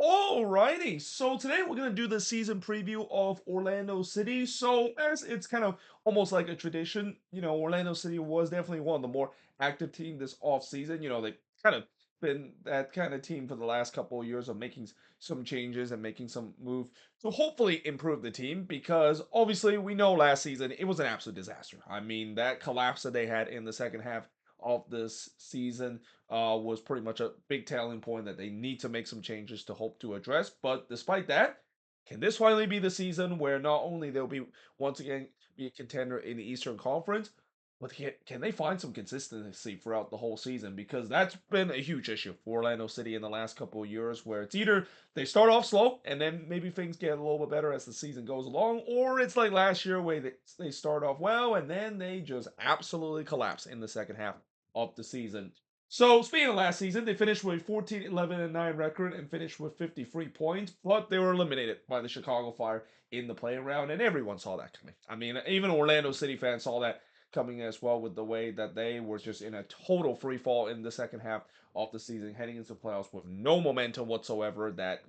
Alrighty, so today we're gonna do the season preview of Orlando City. So as it's kind of almost like a tradition, Orlando City was definitely one of the more active team this off season. They kind of been that kind of team for the last couple of years of making some changes and making some move to hopefully improve the team because obviously we know last season it was an absolute disaster. I mean that collapse that they had in the second half of this season was pretty much a big telling point that they need to make some changes to hope to address. But despite that, can this finally be the season where not only they'll be once again be a contender in the Eastern Conference, but can they find some consistency throughout the whole season? Because that's been a huge issue for Orlando City in the last couple of years, where it's either they start off slow and then maybe things get a little bit better as the season goes along, or it's like last year where they start off well and then they just absolutely collapse in the second half of the season. So, speaking of last season, they finished with 14, 11, and 9 record and finished with 53 points, but they were eliminated by the Chicago Fire in the playing round, and everyone saw that coming. I mean, even Orlando City fans saw that coming as well with the way that they were just in a total free fall in the second half of the season, heading into playoffs with no momentum whatsoever. That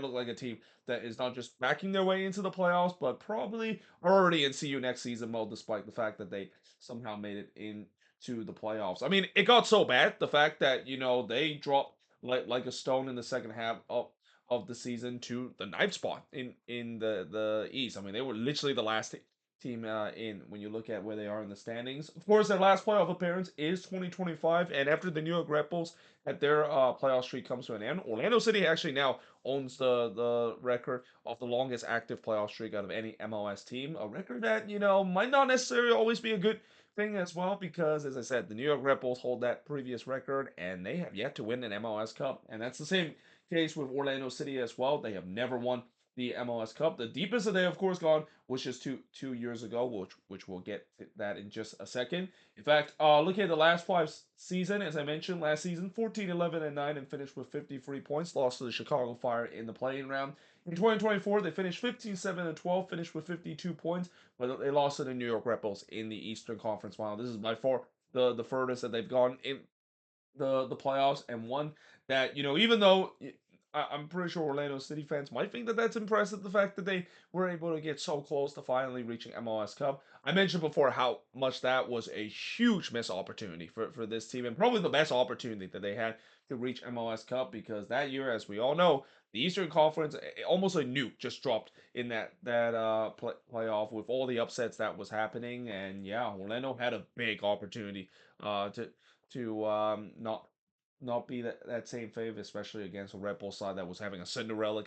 looked like a team that is not just backing their way into the playoffs, but probably already in see you next season mode, despite the fact that they somehow made it in to the playoffs. I mean, it got so bad the fact that they dropped like a stone in the second half of the season to the ninth spot in the East. I mean, they were literally the last team in when you look at where they are in the standings. Of course, their last playoff appearance is 2025, and after the New York Red Bulls at their playoff streak comes to an end, Orlando City actually now owns the record of the longest active playoff streak out of any MLS team. A record that might not necessarily always be a good thing as well because, as I said, the New York Red Bulls hold that previous record and they have yet to win an MLS Cup. And that's the same case with Orlando City as well. They have never won the MLS Cup. The deepest that they, of course, gone was just two years ago, which we'll get that in just a second. In fact, looking at the last five season, as I mentioned, last season, 14, 11, and 9, and finished with 53 points, lost to the Chicago Fire in the playing round. In 2024, they finished 15, 7, and 12, finished with 52 points, but they lost to the New York Red Bulls in the Eastern Conference Final. This is by far the furthest that they've gone in the playoffs, and one that even though I'm pretty sure Orlando City fans might think that that's impressive, the fact that they were able to get so close to finally reaching MLS Cup. I mentioned before how much that was a huge missed opportunity for this team, and probably the best opportunity that they had to reach MLS Cup because that year, as we all know, the Eastern Conference almost a nuke just dropped in that playoff with all the upsets that was happening, and yeah, Orlando had a big opportunity to not be that same favorite, especially against a Red Bull side that was having a Cinderella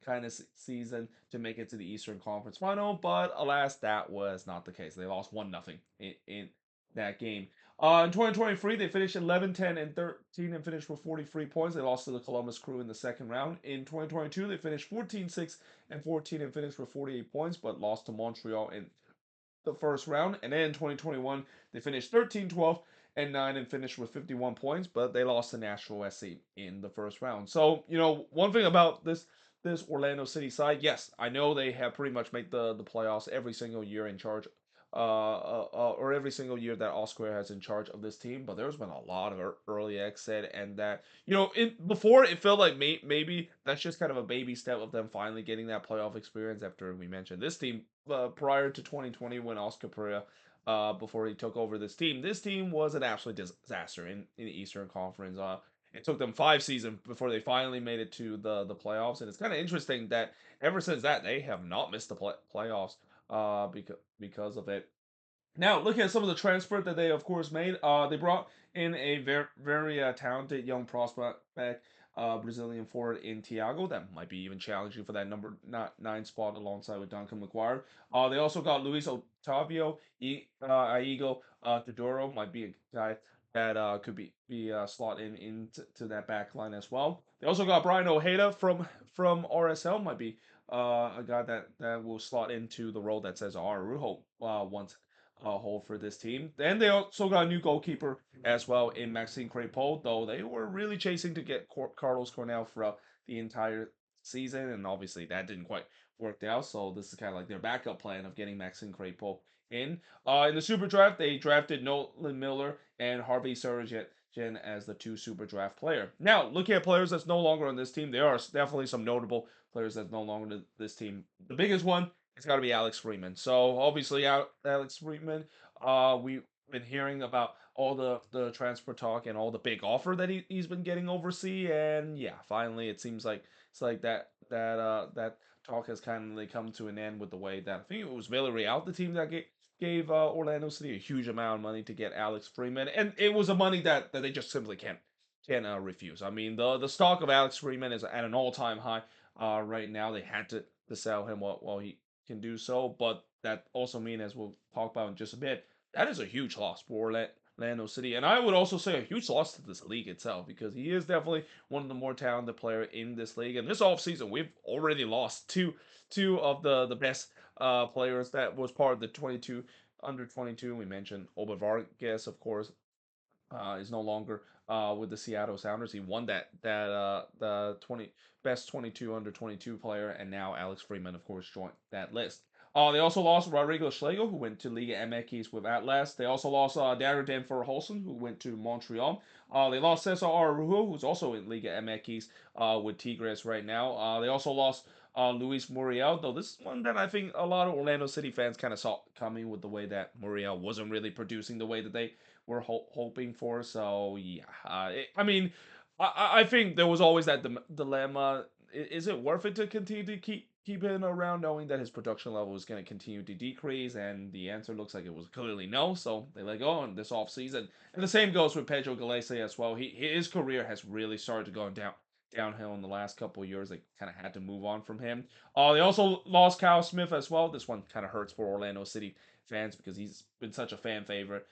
kind of season to make it to the Eastern Conference Final. But alas, that was not the case. They lost 1-0 in that game. In 2023, they finished 11, 10, and 13 and finished with 43 points. They lost to the Columbus Crew in the second round. In 2022, they finished 14, 6, and 14 and finished with 48 points, but lost to Montreal in the first round. And then in 2021, they finished 13, 12, and 9 and finished with 51 points, but they lost to Nashville SC in the first round. So, one thing about this Orlando City side, yes, I know they have pretty much made the playoffs every single year in charge or every single year that Oscar has in charge of this team, but there's been a lot of early exit, and that before it felt like maybe that's just kind of a baby step of them finally getting that playoff experience. After we mentioned this team prior to 2020 when Oscar Pereira before he took over this team was an absolute disaster in the Eastern Conference. It took them 5 seasons before they finally made it to the playoffs, and it's kind of interesting that ever since that they have not missed the playoffs because of it. Now, looking at some of the transfer that they, of course, made, they brought in a very talented young prospect, Brazilian forward in Thiago. That might be even challenging for that number 9 spot alongside with Duncan McGuire. They also got Luis Otavio, Aigo Todoro, might be a guy that could be slot into to that back line as well. They also got Brian Ojeda from RSL, might be a guy that will slot into the role that says Arujo once hold for this team. Then they also got a new goalkeeper as well in Maxime Crepeau, though they were really chasing to get Carlos Cornell throughout the entire season, and obviously that didn't quite work out. So this is kind of like their backup plan of getting Maxime Crepeau in. In the Super Draft, they drafted Nolan Miller and Harvey Surratt as the two super draft player. Now, looking at players that's no longer on this team, there are definitely some notable players that's no longer on this team. The biggest one, it's got to be Alex Freeman. So obviously, Alex Freeman, we've been hearing about all the transfer talk and all the big offer that he's been getting overseas, and yeah, finally it seems like it's like that talk has kind of come to an end with the way that I think it was Villarreal, the team that gave Orlando City a huge amount of money to get Alex Freeman, and it was a money that they just simply can't refuse. I mean, the stock of Alex Freeman is at an all time high right now. They had to sell him while he can do so, but that also means, as we'll talk about in just a bit, that is a huge loss for Orlando City, and I would also say a huge loss to this league itself because he is definitely one of the more talented player in this league. And this offseason, we've already lost two of the best players that was part of the 22 under 22. We mentioned Oba Vargas, of course, is no longer with the Seattle Sounders. He won the 20 best 22 under 22 player, and now Alex Freeman, of course, joined that list. They also lost Rodrigo Schlegel, who went to Liga MX with Atlas. They also lost Darren Danfor Holson, who went to Montreal. They lost Cesar Araujo, who's also in Liga MX with Tigres right now. They also lost Luis Muriel, though this is one that I think a lot of Orlando City fans kind of saw coming with the way that Muriel wasn't really producing the way that they were hoping for. So yeah, I mean, I think there was always that dilemma. Is it worth it to continue to keep him around, knowing that his production level is going to continue to decrease? And the answer looks like it was clearly no. So they let go in this off season. And the same goes with Pedro Galese as well. His career has really started to go downhill in the last couple of years. They kind of had to move on from him. They also lost Kyle Smith as well. This one kind of hurts for Orlando City fans because he's been such a fan favorite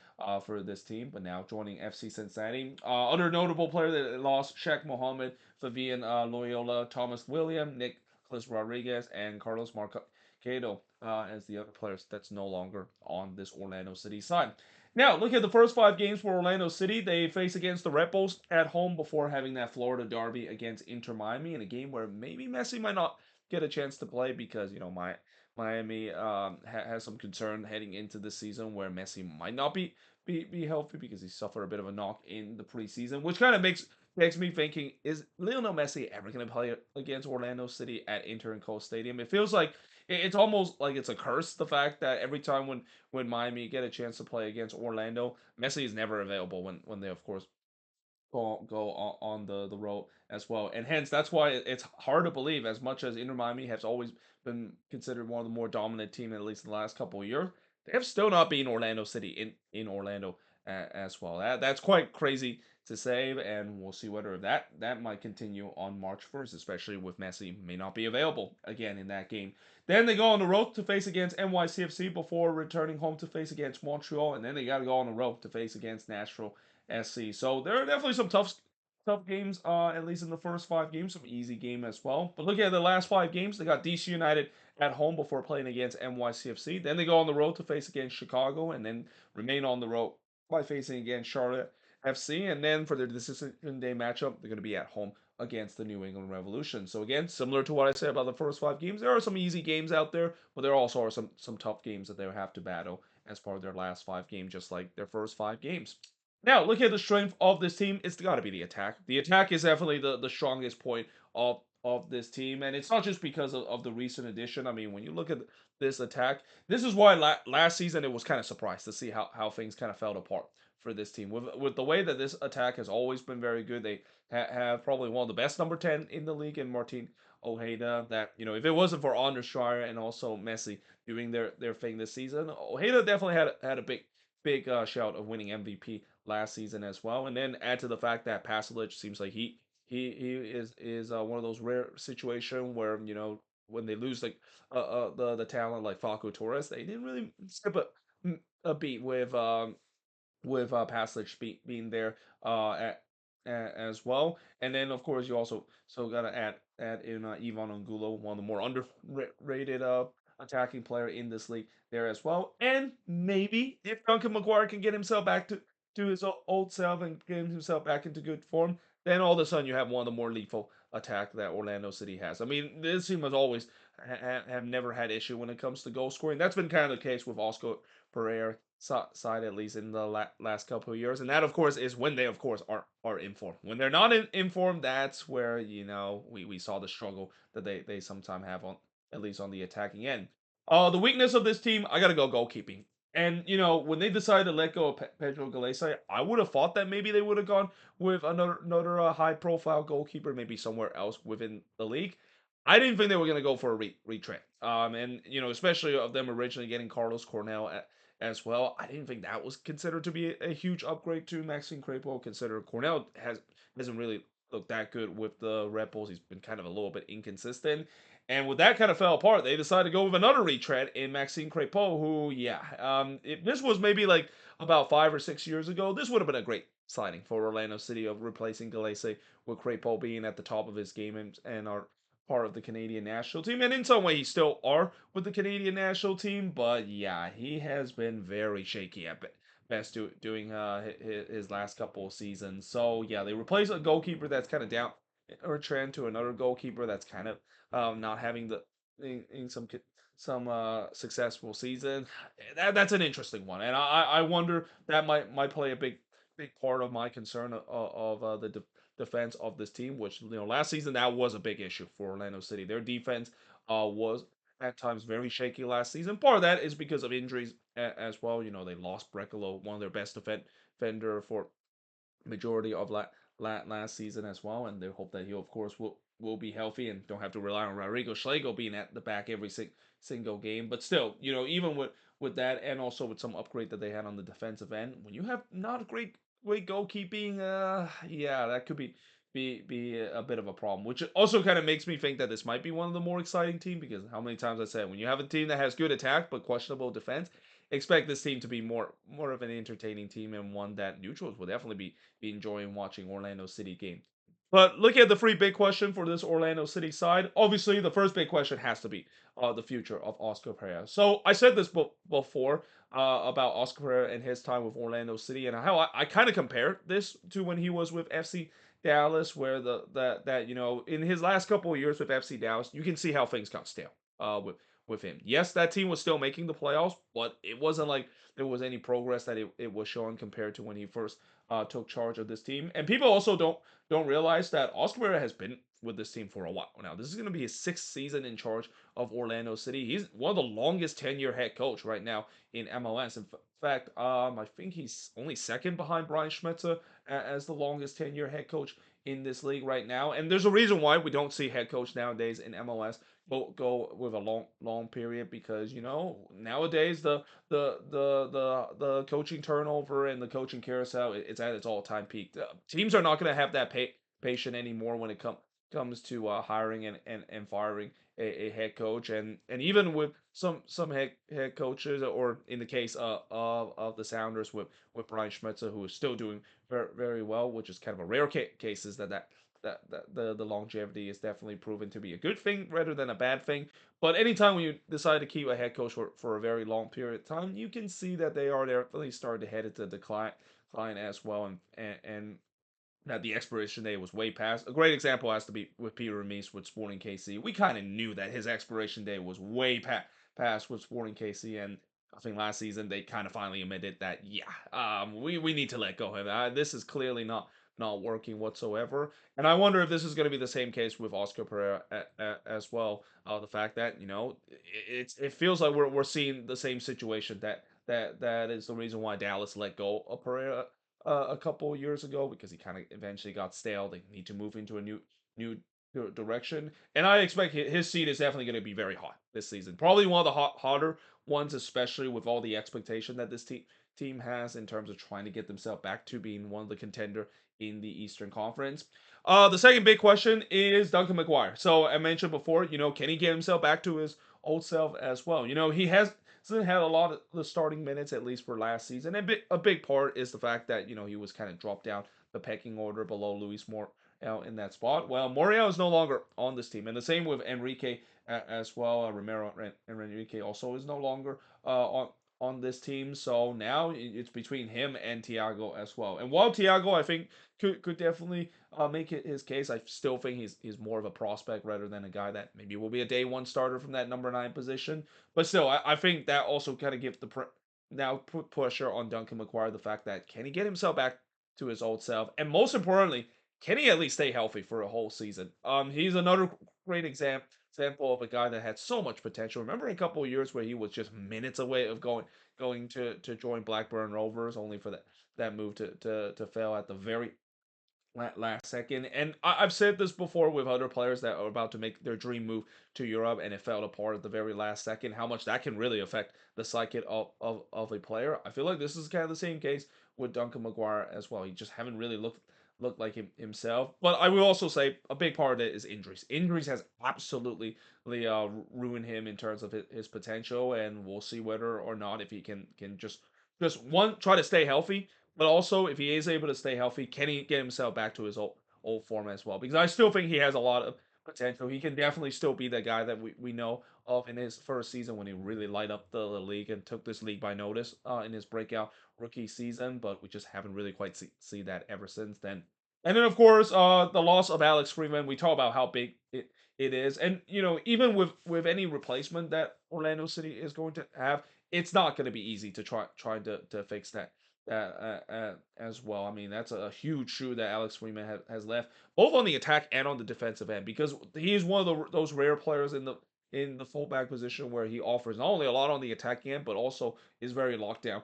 for this team, but now joining FC Cincinnati. Other notable player that lost: Shaq Mohammed, Fabian Loyola, Thomas William, Nicholas Rodriguez, and Carlos Marcado as the other players that's no longer on this Orlando City side. Now, look at the first five games for Orlando City. They face against the Red Bulls at home before having that Florida derby against Inter Miami in a game where maybe Messi might not get a chance to play because Miami has some concern heading into the season where Messi might not be healthy because he suffered a bit of a knock in the preseason, which kind of makes me thinking: is Lionel Messi ever going to play against Orlando City at Interco Stadium? It feels like it's almost like it's a curse. The fact that every time when Miami get a chance to play against Orlando, Messi is never available when they of course go on the road as well. And hence, that's why it's hard to believe, as much as Inter Miami has always been considered one of the more dominant team, at least in the last couple of years, they have still not beaten Orlando City in Orlando as well. That's quite crazy to say, and we'll see whether that might continue on March 1st, especially with Messi may not be available again in that game. Then they go on the road to face against NYCFC before returning home to face against Montreal, and then they got to go on the road to face against Nashville SC. So there are definitely some tough games, at least in the first five games, some easy game as well. But look at the last five games. They got DC United at home before playing against NYCFC. Then they go on the road to face against Chicago, and then remain on the road by facing against Charlotte FC. And then for their decision day matchup, they're going to be at home against the New England Revolution. So again, similar to what I said about the first five games, there are some easy games out there, but there also are some tough games that they'll have to battle as part of their last five games, just like their first five games. Now, look at the strength of this team. It's got to be the attack. The attack is definitely the strongest point of this team, and it's not just because of the recent addition. I mean, when you look at this attack, this is why last season it was kind of surprised to see how things kind of fell apart for this team. With the way that this attack has always been very good, they have probably one of the best number 10 in the league in Martin Ojeda. That, if it wasn't for Anders Schreier and also Messi doing their thing this season, Ojeda definitely had a big shout of winning MVP last season as well. And then add to the fact that Pasalic seems like he is one of those rare situation where when they lose like the talent like Falco Torres, they didn't really skip a beat with Paslic being there as well. And then of course you also gotta add in Ivan Angulo, one of the more underrated attacking player in this league there as well. And maybe if Duncan McGuire can get himself back to his old self and get himself back into good form, then all of a sudden you have one of the more lethal attack that Orlando City has. I mean, this team has always have never had issue when it comes to goal scoring. That's been kind of the case with Oscar Pereira side at least in the last couple of years, and that of course is when they of course are in form. When they're not in form, that's where we saw the struggle that they sometimes have on at least on the attacking end. The weakness of this team, I gotta go goalkeeping. And when they decided to let go of Pedro Galese, I would have thought that maybe they would have gone with another high profile goalkeeper, maybe somewhere else within the league. I didn't think they were going to go for a retread. And especially of them originally getting Carlos Cornell as well. I didn't think that was considered to be a huge upgrade to Maxime Crepeau. Consider Cornell hasn't really looked that good with the Red Bulls. He's been kind of a little bit inconsistent. And with that kind of fell apart, they decided to go with another retread in Maxime Crepeau, who, yeah, if this was maybe like about 5 or 6 years ago, this would have been a great signing for Orlando City of replacing Galese with Crepeau being at the top of his game and are part of the Canadian national team. And in some way, he still are with the Canadian national team. But yeah, he has been very shaky at best doing his last couple of seasons. So yeah, they replace a goalkeeper that's kind of down or trend to another goalkeeper that's kind of not having the in some successful season. That's an interesting one, and I wonder that might play a big part of my concern of the defense of this team, which last season that was a big issue for Orlando City. Their defense was at times very shaky last season. Part of that is because of injuries as well. They lost Brekalo, one of their best defender for majority of last season as well, and they hope that he, of course, will be healthy and don't have to rely on Rodrigo Schlegel being at the back every single game. But still, even with that, and also with some upgrade that they had on the defensive end, when you have not great goalkeeping, yeah, that could be a bit of a problem. Which also kind of makes me think that this might be one of the more exciting teams because how many times I said when you have a team that has good attack but questionable defense, expect this team to be more of an entertaining team and one that neutrals will definitely be enjoying watching Orlando City game. But looking at the three big question for this Orlando City side, obviously the first big question has to be the future of Oscar Pereira. So I said this before about Oscar Pereira and his time with Orlando City and how I kind of compare this to when he was with FC Dallas, where that in his last couple of years with FC Dallas, you can see how things got stale with him. Yes, that team was still making the playoffs, but it wasn't like there was any progress that it was showing compared to when he first took charge of this team. And people also don't realize that Oscar Pereira has been with this team for a while now. This is going to be his sixth season in charge of Orlando City. He's one of the longest tenure head coach right now in MLS. In fact, I think he's only second behind Brian Schmetzer as the longest tenure head coach in this league right now. And there's a reason why we don't see head coach nowadays in MLS go with a long period because nowadays the coaching turnover and the coaching carousel it's at its all time peak. Teams are not going to have that patient anymore when it comes to hiring and firing a head coach and even with some head coaches or in the case of the Sounders with Brian Schmetzer who is still doing very well, which is kind of a rare cases that the longevity is definitely proven to be a good thing rather than a bad thing. But anytime when you decide to keep a head coach for a very long period of time, you can see that they are definitely starting to head into decline as well, and that the expiration date was way past. A great example has to be with Peter Remise with Sporting KC. We kind of knew that his expiration date was way past with Sporting KC, and I think last season they kind of finally admitted that we need to let go of him. This is clearly not working whatsoever, and I wonder if this is going to be the same case with Oscar Pereira as well. The fact that it feels like we're seeing the same situation that is the reason why Dallas let go of Pereira a couple of years ago because he kind of eventually got stale. They need to move into a new direction, and I expect his seat is definitely going to be very hot this season. Probably one of the hotter ones, especially with all the expectation that this team has in terms of trying to get themselves back to being one of the contender in the Eastern Conference. The second big question is Duncan McGuire. So I mentioned before, can he get himself back to his old self as well? He hasn't had a lot of the starting minutes at least for last season. And a big part is the fact that he was kind of dropped down the pecking order below Luis Moore in that spot. Well, Moriel is no longer on this team, and the same with Enrique as well. Romero and Enrique also is no longer on this team. So now it's between him and Thiago as well. And while Thiago, I think, could definitely make it his case, I still think he's more of a prospect rather than a guy that maybe will be a day one starter from that number 9 position. But still, I think that also kind of gives now put pressure on Duncan McGuire. The fact that can he get himself back to his old self, and most importantly, can he at least stay healthy for a whole season? He's another great example of a guy that had so much potential. Remember a couple of years where he was just minutes away of going to join Blackburn Rovers, only for that move to fail at the very last second. And I've said this before with other players that are about to make their dream move to Europe and it fell apart at the very last second, how much that can really affect the psyche of a player. I feel like this is kind of the same case with Duncan McGuire as well. He just haven't really looked like himself. But I will also say a big part of it is injuries. Injuries has absolutely ruined him in terms of his potential, and we'll see whether or not if he can just one try to stay healthy, but also, if he is able to stay healthy, can he get himself back to his old form as well? Because I still think he has a lot of potential. He can definitely still be the guy that we know of in his first season when he really light up the league and took this league by notice in his breakout rookie season. But we just haven't really quite see that ever since then. And then, of course, the loss of Alex Freeman. We talk about how big it is, and even with any replacement that Orlando City is going to have, it's not going to be easy to try to fix that as well. I mean, that's a huge shoe that Alex Freeman has left, both on the attack and on the defensive end, because he is one of those rare players in the fullback position where he offers not only a lot on the attacking end, but also is very locked down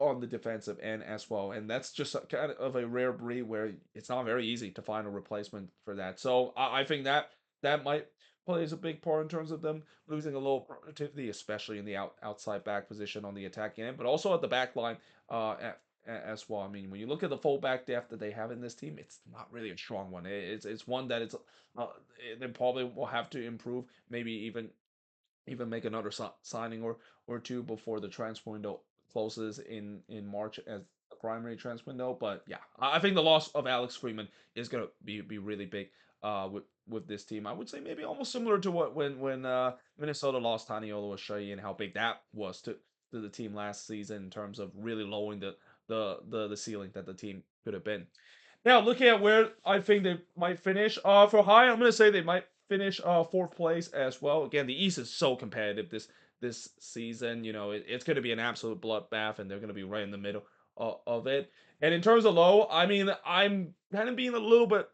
on the defensive end as well. And that's just kind of a rare breed where it's not very easy to find a replacement for that. So I think that might plays a big part in terms of them losing a little productivity, especially in the outside back position on the attacking end, but also at the back line as well. I mean, when you look at the fullback depth that they have in this team, it's not really a strong one. It's one that uh, they probably will have to improve, maybe even make another signing or two before the transfer window closes in March as the primary transfer window. But yeah, I think the loss of Alex Freeman is gonna be really big with this team. I would say maybe almost similar to what when Minnesota lost Taniolo O'Shea and how big that was to the team last season in terms of really lowering the ceiling that the team could have been. Now, looking at where I think they might finish, for high, I'm gonna say they might finish fourth place as well. Again, the East is so competitive this season. It's gonna be an absolute bloodbath, and they're gonna be right in the middle of it. And in terms of low, I mean, I'm kind of being a little bit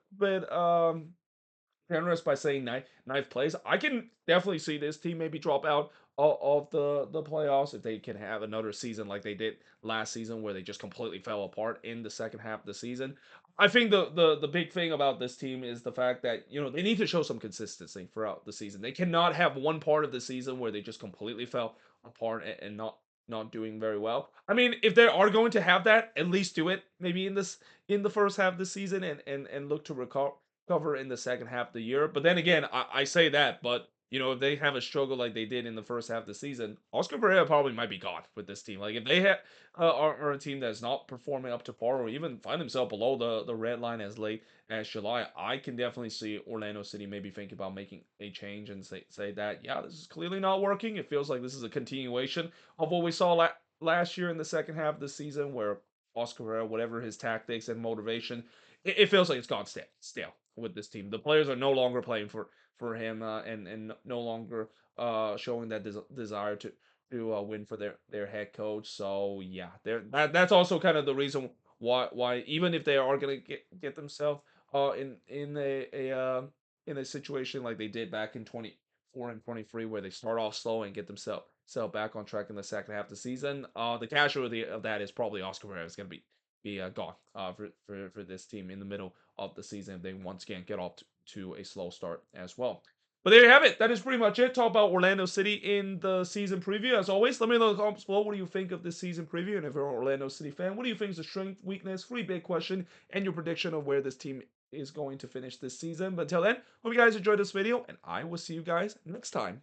generous by saying ninth place. I can definitely see this team maybe drop out of the playoffs if they can have another season like they did last season, where they just completely fell apart in the second half of the season. I think the big thing about this team is the fact that they need to show some consistency throughout the season. They cannot have one part of the season where they just completely fell apart and not doing very well. I mean, if they are going to have that, at least do it maybe in the first half of the season and look to recover in the second half of the year. But then again, I say that, but if they have a struggle like they did in the first half of the season, Oscar Pereira probably might be gone with this team. Like if they are a team that's not performing up to par or even find themselves below the red line as late as July, I can definitely see Orlando City maybe think about making a change and say that yeah, this is clearly not working. It feels like this is a continuation of what we saw last year in the second half of the season, where Oscar Pereira, whatever his tactics and motivation, it feels like it's gone stale with this team. The players are no longer playing for him and no longer showing that desire to win for their head coach. So yeah, that's also kind of the reason why even if they are gonna get themselves in a situation like they did back in 24 and 23 where they start off slow and get themselves back on track in the second half of the season. The casualty of that is probably Oscar Pereira is going to be gone for this team in the middle of the season if they once again get off to a slow start as well. But there you have it. That is pretty much it. Talk about Orlando City in the season preview. As always, let me know in the comments below what do you think of this season preview. And if you're an Orlando City fan, what do you think is the strength, weakness, free big question, and your prediction of where this team is going to finish this season. But until then, hope you guys enjoyed this video, and I will see you guys next time.